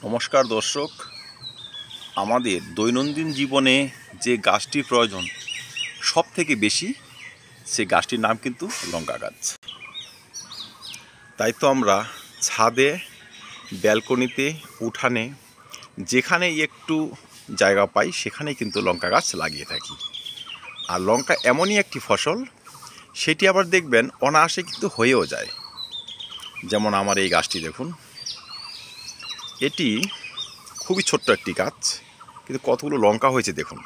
নমস্কার দর্শক, আমাদের দৈনন্দিন জীবনে যে গাছটির প্রয়োজন সব থেকে বেশি, সে গাছটির নাম কিন্তু লঙ্কা গাছ। তাই তো আমরা ছাদে, ব্যালকনিতে, উঠানে যেখানেই একটু জায়গা পাই সেখানেই কিন্তু লঙ্কা গাছ লাগিয়ে থাকি। আর লঙ্কা এমনই একটি ফসল, সেটি আবার দেখবেন অনায়াসে কিন্তু হয়েও যায়। যেমন আমার এই গাছটি দেখুন, এটি খুবই ছোট্ট একটি গাছ, কিন্তু কতগুলো লঙ্কা হয়েছে দেখুন।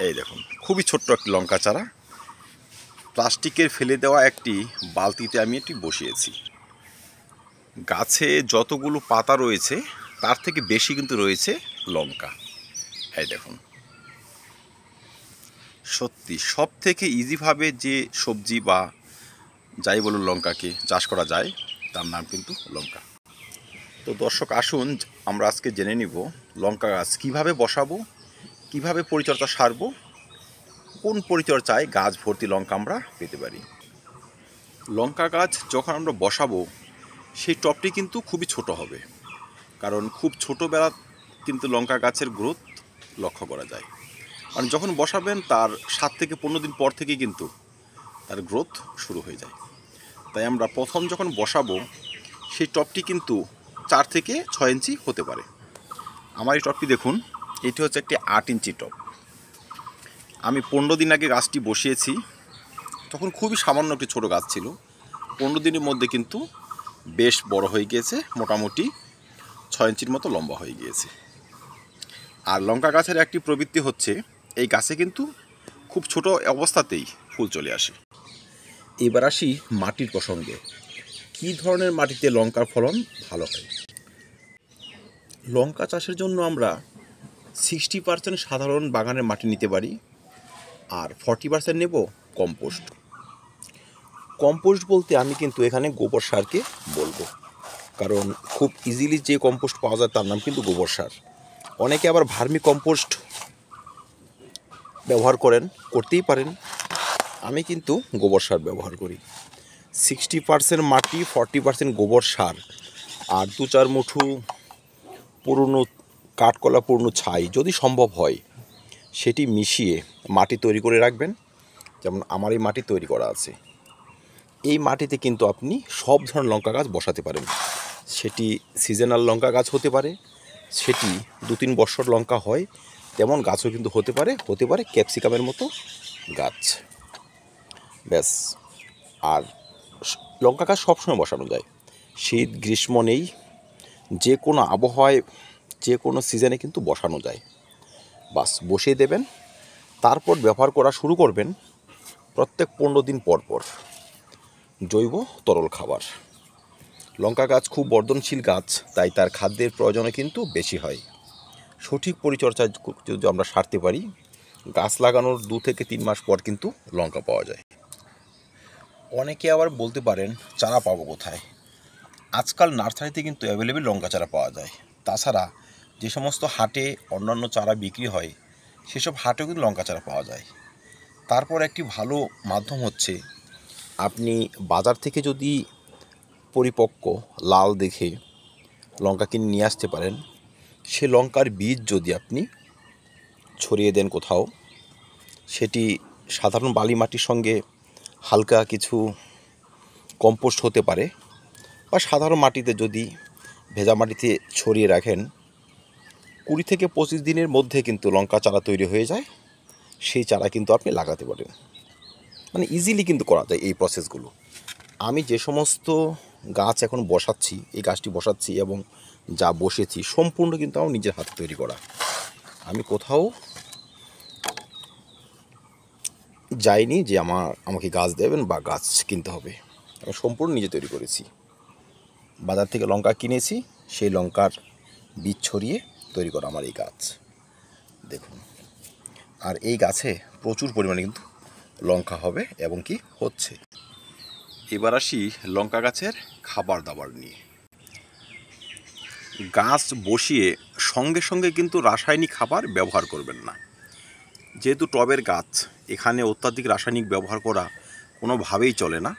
এই দেখুন, খুবই ছোট্ট একটি লঙ্কা চারা প্লাস্টিকের ফেলে দেওয়া একটি বালতিতে আমি এটি বসিয়েছি। গাছে যতগুলো পাতা রয়েছে তার থেকে বেশি কিন্তু রয়েছে লঙ্কা। এই দেখুন, সত্যি সব থেকে ইজিভাবে যে সবজি বা যাই বলুন লঙ্কাকে চাষ করা যায় তার নাম কিন্তু লঙ্কা। তো দর্শক, আসুন আমরা আজকে জেনে নিব লঙ্কা গাছ কীভাবে বসাবো, কীভাবে পরিচর্যা সারবো, কোন পরিচর্যায় গাছ ভর্তি লঙ্কা আমরা পেতে পারি। লঙ্কা গাছ যখন আমরা বসাবো সেই টবটি কিন্তু খুবই ছোট হবে, কারণ খুব ছোটোবেলা কিন্তু লঙ্কা গাছের গ্রোথ লক্ষ্য করা যায়। মানে যখন বসাবেন তার 7 থেকে 15 দিন পর থেকেই কিন্তু তার গ্রোথ শুরু হয়ে যায়। তাই আমরা প্রথম যখন বসাবো সেই টবটি কিন্তু 4 থেকে 6 ইঞ্চি হতে পারে। আমার এই টবটি দেখুন, এটি হচ্ছে একটি 8 ইঞ্চি টব। আমি 15 দিন আগে গাছটি বসিয়েছি, তখন খুবই সামান্য একটি ছোটো গাছ ছিল। 15 দিনের মধ্যে কিন্তু বেশ বড় হয়ে গিয়েছে, মোটামুটি 6 ইঞ্চির মতো লম্বা হয়ে গিয়েছে। আর লঙ্কা গাছের একটি প্রবৃত্তি হচ্ছে, এই গাছে কিন্তু খুব ছোট অবস্থাতেই ফুল চলে আসে। এবার আসি মাটির প্রসঙ্গে। কী ধরনের মাটিতে লঙ্কার ফলন ভালো হয়? লঙ্কা চাষের জন্য আমরা 60% সাধারণ বাগানের মাটি নিতে পারি, আর 40% নেব কম্পোস্ট। কম্পোস্ট বলতে আমি কিন্তু এখানে গোবর সারকে বলবো, কারণ খুব ইজিলি যে কম্পোস্ট পাওয়া যায় তার নাম কিন্তু গোবর সার। অনেকে আবার ভার্মি কম্পোস্ট ব্যবহার করতেই পারেন, আমি কিন্তু গোবর সার ব্যবহার করি। 60% মাটি, 40% গোবর সার, আর 2-4 মুঠো পুরনো কাঠকলা, পুরনো ছাই যদি সম্ভব হয় সেটি মিশিয়ে মাটি তৈরি করে রাখবেন। যেমন আমার এই মাটি তৈরি করা আছে, এই মাটিতে কিন্তু আপনি সব ধরনের লঙ্কা গাছ বসাতে পারেন। সেটি সিজনাল লঙ্কা গাছ হতে পারে, সেটি 2-3 বছর লঙ্কা হয় তেমন গাছও কিন্তু হতে পারে ক্যাপসিকামের মতো গাছ। ব্যাস। আর লঙ্কা গাছ সবসময় বসানো যায়, শীত গ্রীষ্ম নেই, যে কোনো আবহাওয়ায় যে কোনো সিজনে কিন্তু বসানো যায়। বাস বসিয়ে দেবেন, তারপর ব্যবহার করা শুরু করবেন প্রত্যেক 15 দিন পর পর জৈব তরল খাবার। লঙ্কা গাছ খুব বর্ধনশীল গাছ, তাই তার খাদ্যের প্রয়োজনে কিন্তু বেশি হয়। সঠিক পরিচর্যা যদি আমরা সারতে পারি, গাছ লাগানোর 2 থেকে 3 মাস পর কিন্তু লঙ্কা পাওয়া যায়। অনেকে আবার বলতে পারেন চারা পাবো কোথায়? আজকাল নার্সারিতে কিন্তু অ্যাভেলেবেল লঙ্কা চারা পাওয়া যায়। তাছাড়া যে সমস্ত হাটে অন্যান্য চারা বিক্রি হয় সেসব হাটেও কিন্তু লঙ্কা চারা পাওয়া যায়। তারপর একটি ভালো মাধ্যম হচ্ছে, আপনি বাজার থেকে যদি পরিপক্ক লাল দেখে লঙ্কা কিনে নিয়ে আসতে পারেন, সে লঙ্কার বীজ যদি আপনি ছড়িয়ে দেন কোথাও, সেটি সাধারণ বালি মাটির সঙ্গে হালকা কিছু কম্পোস্ট হতে পারে, বা সাধারণ মাটিতে যদি ভেজা মাটিতে ছড়িয়ে রাখেন, 20 থেকে 25 দিনের মধ্যে কিন্তু লঙ্কা চারা তৈরি হয়ে যায়। সেই চারা কিন্তু আপনি লাগাতে পারেন। মানে ইজিলি কিন্তু করা যায় এই প্রসেসগুলো। আমি যে সমস্ত গাছ এখন বসাচ্ছি, এই গাছটি বসাচ্ছি এবং যা বসেছি সম্পূর্ণ কিন্তু আমার নিজের হাতে তৈরি করা। আমি কোথাও যাইনি যে আমাকে গাছ দেবেন বা গাছ কিনতে হবে, আমি সম্পূর্ণ নিজে তৈরি করেছি। বাজার থেকে লঙ্কা কিনেছি, সেই লঙ্কার বীজ ছড়িয়ে তৈরি করা আমার এই গাছ দেখুন। আর এই গাছে প্রচুর পরিমাণে কিন্তু লঙ্কা হবে এবং কি হচ্ছে। এবার আসি লঙ্কা গাছের খাবার দাবার নিয়ে। গাছ বসিয়ে সঙ্গে সঙ্গে কিন্তু রাসায়নিক খাবার ব্যবহার করবেন না। যেহেতু টবের গাছ, এখানে অত্যাধিক রাসায়নিক ব্যবহার করা কোনোভাবেই চলে না।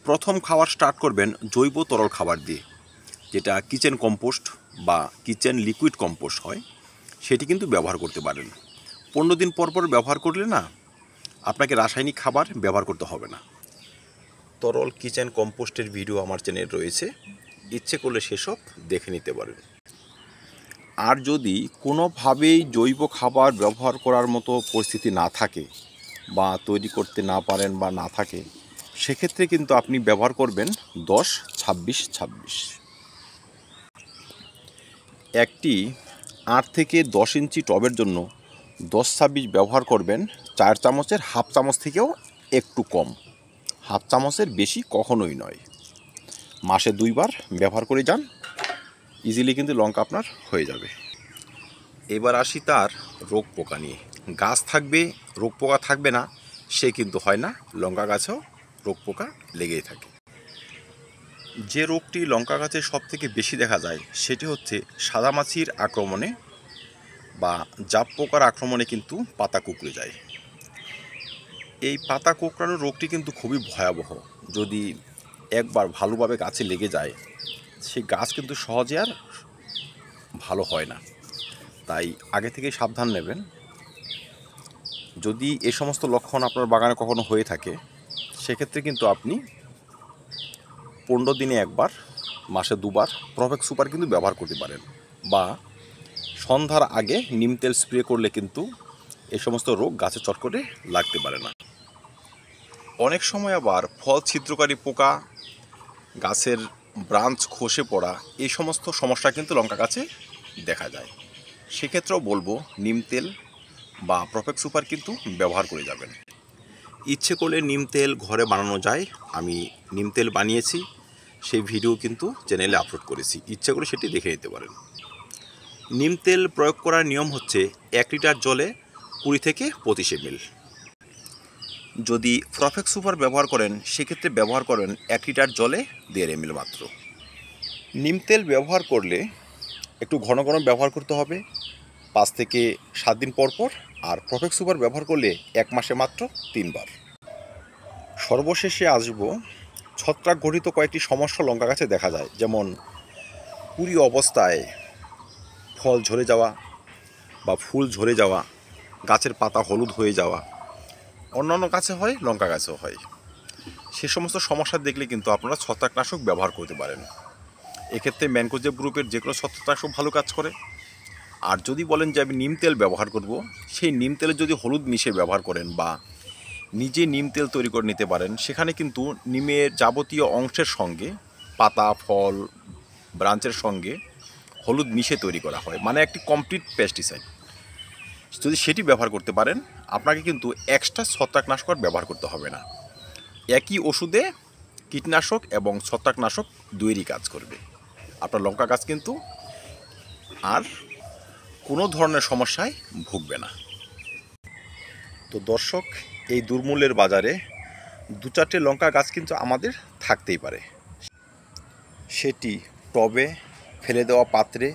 প্রথম খাবার স্টার্ট করবেন জৈব তরল খাবার দিয়ে। যেটা কিচেন কম্পোস্ট বা কিচেন লিকুইড কম্পোস্ট হয়, সেটি কিন্তু ব্যবহার করতে পারেন। 15 দিন পর পর ব্যবহার করলে না আপনাকে রাসায়নিক খাবার ব্যবহার করতে হবে না। তরল কিচেন কম্পোস্টের ভিডিও আমার চ্যানেল রয়েছে, ইচ্ছে করলে সেসব দেখে নিতে পারেন। আর যদি কোনোভাবেই জৈব খাবার ব্যবহার করার মতো পরিস্থিতি না থাকে বা তৈরি করতে না পারেন বা না থাকে, সেক্ষেত্রে কিন্তু আপনি ব্যবহার করবেন 10-26-26। একটি 8 থেকে 10 ইঞ্চি টবের জন্য 10-26 ব্যবহার করবেন। 4 চামচের হাফ চামচ থেকেও একটু কম, হাফ চামচের বেশি কখনোই নয়। মাসে 2 বার ব্যবহার করে যান, ইজিলি কিন্তু লঙ্কা আপনার হয়ে যাবে। এবার আসি তার রোগ পোকা নিয়ে। গাছ থাকবে, রোগ পোকা থাকবে না সে কিন্তু হয় না। লঙ্কা গাছেও রোগ পোকা লেগেই থাকে। যে রোগটি লঙ্কা গাছে সবথেকে বেশি দেখা যায় সেটি হচ্ছে সাদামাছির আক্রমণে বা জাপ পোকার আক্রমণে কিন্তু পাতা কুঁকড়ে যায়। এই পাতা কুঁকড়ানো রোগটি কিন্তু খুবই ভয়াবহ। যদি একবার ভালোভাবে গাছে লেগে যায়, সেই গাছ কিন্তু সহজে আর ভালো হয় না। তাই আগে থেকে সাবধান নেবেন। যদি এই সমস্ত লক্ষণ আপনার বাগানে কখনো হয়ে থাকে, সেক্ষেত্রে কিন্তু আপনি 15 দিনে একবার, মাসে 2 বার প্রফেক্ট সুপার কিন্তু ব্যবহার করতে পারেন, বা সন্ধ্যার আগে নিম তেল স্প্রে করলে কিন্তু এই সমস্ত রোগ গাছে চট করে লাগতে পারে না। অনেক সময় আবার ফল ছিদ্রকারী পোকা, গাছের ব্রাঞ্চ খসে পড়া, এই সমস্ত সমস্যা কিন্তু লঙ্কা গাছে দেখা যায়। সেক্ষেত্রেও বলবো নিম তেল বা প্রফেক্ট সুপার কিন্তু ব্যবহার করে যাবেন। ইচ্ছে করলে নিম তেল ঘরে বানানো যায়। আমি নিম তেল বানিয়েছি, সেই ভিডিও কিন্তু চ্যানেলে আপলোড করেছি, ইচ্ছে করে সেটি দেখে নিতে পারেন। নিম তেল প্রয়োগ করার নিয়ম হচ্ছে 1 লিটার জলে 20 থেকে 25 ml। যদি প্রফেক্ট সুপার ব্যবহার করেন সেক্ষেত্রে ব্যবহার করেন 1 লিটার জলে 1.5 ml মাত্র। নিম তেল ব্যবহার করলে একটু ঘন ঘন ব্যবহার করতে হবে, 5 থেকে 7 দিন পর পর। আর প্রফেক্ট সুপার ব্যবহার করলে 1 মাসে মাত্র 3 বার। সর্বশেষে আসবো ছত্রাক ঘটিত কয়েকটি সমস্যা লঙ্কা গাছে দেখা যায়, যেমন কুড়ি অবস্থায় ফল ঝরে যাওয়া বা ফুল ঝরে যাওয়া, গাছের পাতা হলুদ হয়ে যাওয়া। অন্যান্য গাছে হয়, লঙ্কা গাছেও হয়। সে সমস্ত সমস্যা দেখলে কিন্তু আপনারা ছত্রাকনাশক ব্যবহার করতে পারেন। এক্ষেত্রে ম্যানকোজেব গ্রুপের যে কোনো ছত্রাকনাশক ভালো কাজ করে। আর যদি বলেন যে আমি নিম তেল ব্যবহার করব, সেই নিম তেলে যদি হলুদ মিশিয়ে ব্যবহার করেন বা নিজে নিম তেল তৈরি করে নিতে পারেন, সেখানে কিন্তু নিমের যাবতীয় অংশের সঙ্গে পাতা, ফল, ব্রাঞ্চের সঙ্গে হলুদ মিশে তৈরি করা হয়, মানে একটি কমপ্লিট পেস্টিসাইড। যদি সেটি ব্যবহার করতে পারেন, আপনাকে কিন্তু এক্সট্রা ছত্রাকনাশক ব্যবহার করতে হবে না। একই ওষুধে কীটনাশক এবং ছত্রাকনাশক দুইয়েরই কাজ করবে। আপনার লঙ্কা গাছ কিন্তু আর কোনো ধরনের সমস্যায় ভুগবে না। তো দর্শক, এই দুর্মূল্যের বাজারে 2-4টে লঙ্কা গাছ কিন্তু আমাদের থাকতেই পারে। সেটি টবে, ফেলে দেওয়া পাত্রে,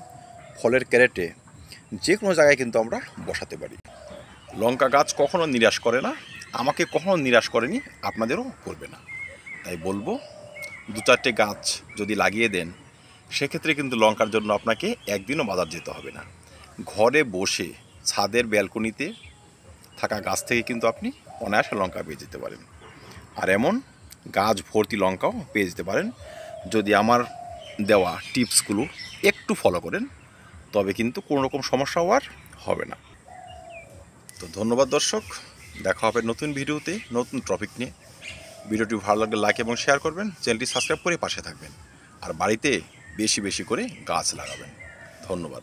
ফলের ক্যারেটে, যে কোনো জায়গায় কিন্তু আমরা বসাতে পারি। লঙ্কা গাছ কখনো নিরাশ করে না, আমাকে কখনো নিরাশ করেনি, আপনাদেরও করবে না। তাই বলবো 2-4টে গাছ যদি লাগিয়ে দেন, সেক্ষেত্রে কিন্তু লঙ্কার জন্য আপনাকে একদিনও বাজার যেতে হবে না। ঘরে বসে ছাদের ব্যালকনিতে থাকা গাছ থেকে কিন্তু আপনি অনায়াসে লঙ্কা পেয়ে যেতে পারেন। আর এমন গাছ ভর্তি লঙ্কাও পেয়ে যেতে পারেন যদি আমার দেওয়া টিপসগুলো একটু ফলো করেন, তবে কিন্তু কোনো রকম সমস্যাও আর হবে না। তো ধন্যবাদ দর্শক, দেখা হবে নতুন ভিডিওতে নতুন টপিক নিয়ে। ভিডিওটি ভালো লাগলে লাইক এবং শেয়ার করবেন, চ্যানেলটি সাবস্ক্রাইব করে পাশে থাকবেন, আর বাড়িতে বেশি বেশি করে গাছ লাগাবেন। ধন্যবাদ।